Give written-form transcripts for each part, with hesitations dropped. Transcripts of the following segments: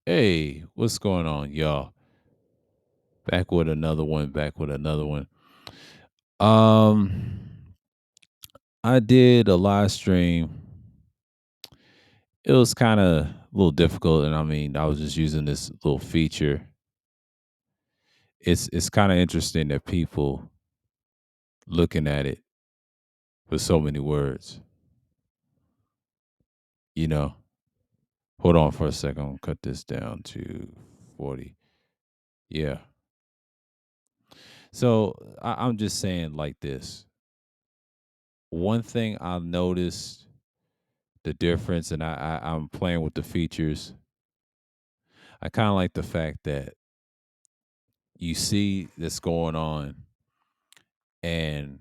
Hey, what's going on, y'all? Back with another one, back with another one. Um, I did a live stream. It was kind of a little difficult, and I mean, I was just using this little feature. It's kind of interesting that people looking at it with so many words, you know. Hold on for a second. I'm gonna cut this down to 40. Yeah. So I'm just saying like this. One thing I noticed the difference, and I'm playing with the features. I kind of like the fact that you see this going on, and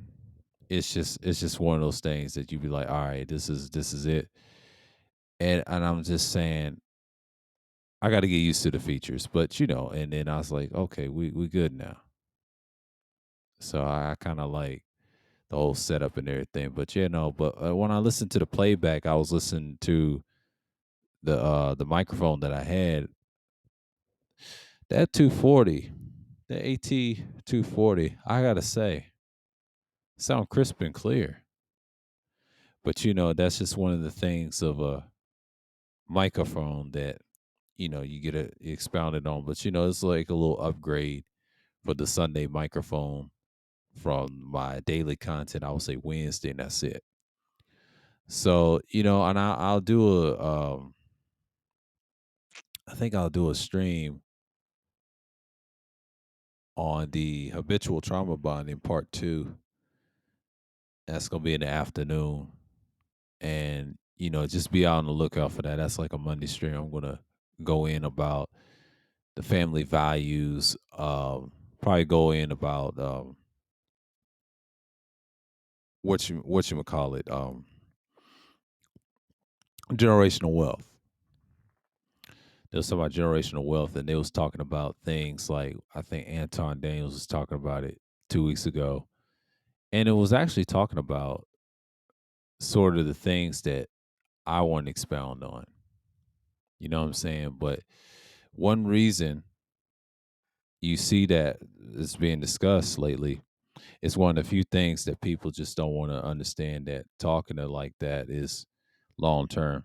it's just one of those things that you be like, all right, this is it, and I'm just saying I got to get used to the features, but and then I was like, okay, we good now. So I kind of like the whole setup and everything, but but when I listened to the playback, I was listening to the microphone that I had. That 240, the AT 240, I gotta say, sound crisp and clear. But that's just one of the things of a microphone that you get expounded on. But it's like a little upgrade for the Sunday microphone from my daily content. I would say Wednesday, and that's it. So and I'll do I think I'll do a stream on the habitual trauma bonding part two. That's gonna be in the afternoon, and just be out on the lookout for that. That's like a Monday stream. I'm gonna go in about the family values. Probably go in about what you call it, generational wealth. There was talking about generational wealth, and they was talking about things like I think Anton Daniels was talking about it 2 weeks ago, and it was actually talking about sort of the things that I want to expound on. You know what I'm saying? But one reason you see that is being discussed lately, it's one of the few things that people just don't want to understand, that talking to like that is long term.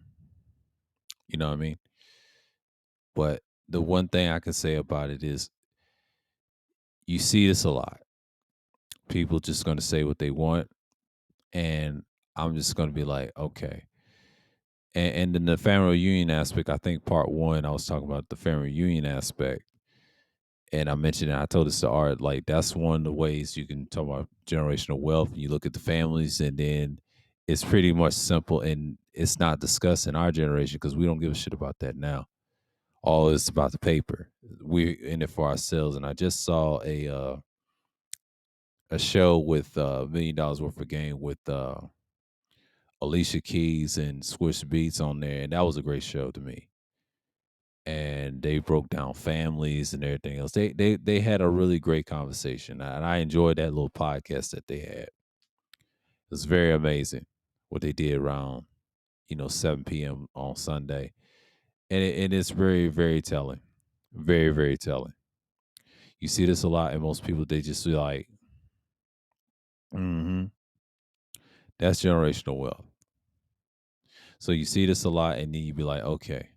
You know what I mean? But the one thing I can say about it is you see this a lot. People just going to say what they want, and I'm just going to be like, okay. And then the family reunion aspect, I think part one, I was talking about the family reunion aspect, and I mentioned it. I told this to Art, like that's one of the ways you can talk about generational wealth. You look at the families, and then it's pretty much simple, and it's not discussed in our generation because we don't give a shit about that now. All is about the paper. We're in it for ourselves. And I just saw a show with $1 million worth of game with Alicia Keys and Swiss Beats on there, and that was a great show to me. And they broke down families and everything else. They had a really great conversation, and I enjoyed that little podcast that they had. It was very amazing what they did around 7 p.m. on Sunday, and it's very very telling, very very telling. You see this a lot, and most people they just be like, "Mm-hmm, that's generational wealth." So you see this a lot, and then you be like, "Okay,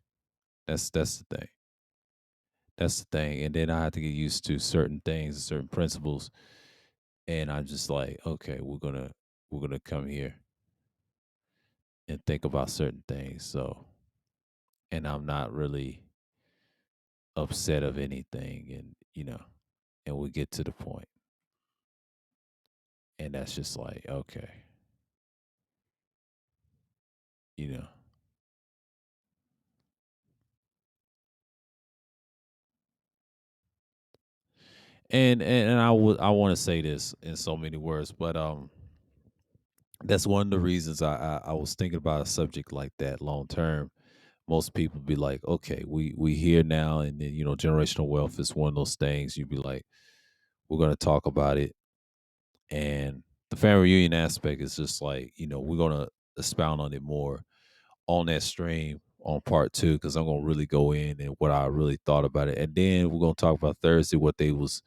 that's the thing." That's the thing. And then I have to get used to certain things, certain principles, and I'm just like, okay, we're gonna come here and think about certain things. So, and I'm not really upset of anything, and and we get to the point, and that's just like, okay, you know, and I want to say this in so many words, but that's one of the reasons I was thinking about a subject like that long term. Most people be like, okay, we here now, and then generational wealth is one of those things. You'd be like, we're gonna talk about it, and the family reunion aspect is just like we're gonna expound on it more on that stream on part two because I'm gonna really go in and what I really thought about it, and then we're gonna talk about Thursday what they was,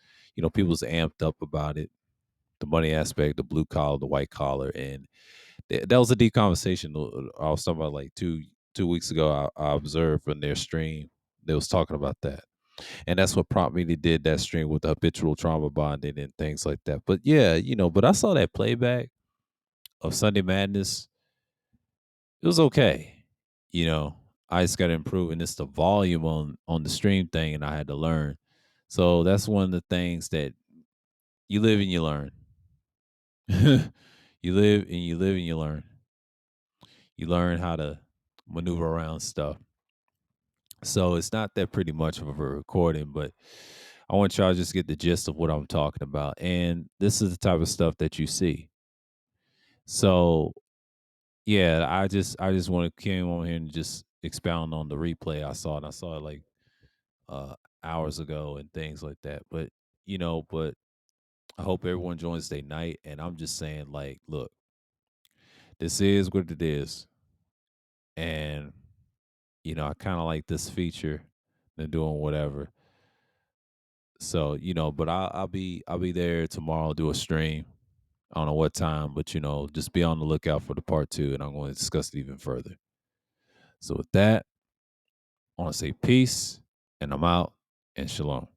people's amped up about it, the money aspect, the blue collar, the white collar, and that was a deep conversation. I was talking about like two weeks ago. I observed in their stream they was talking about that, and that's what prompted me to did that stream with the habitual trauma bonding and things like that. But yeah, but I saw that playback of Sunday Madness. It was okay. You know, I just got to improve, and it's the volume on the stream thing, and I had to learn. So that's one of the things that you live and you learn. You live and you learn. You learn how to maneuver around stuff. So it's not that pretty much of a recording, but I want y'all to just get the gist of what I'm talking about. And this is the type of stuff that you see. So yeah, I just want to came on here and just expound on the replay I saw, and I saw it like uh hours ago and things like that. But I hope everyone joins their night. And I'm just saying, like, look, this is what it is. And I kind of like this feature than doing whatever. So, but I'll be there tomorrow, do a stream. I don't know what time, but just be on the lookout for the part two, and I'm going to discuss it even further. So with that, I want to say peace, and I'm out, and shalom.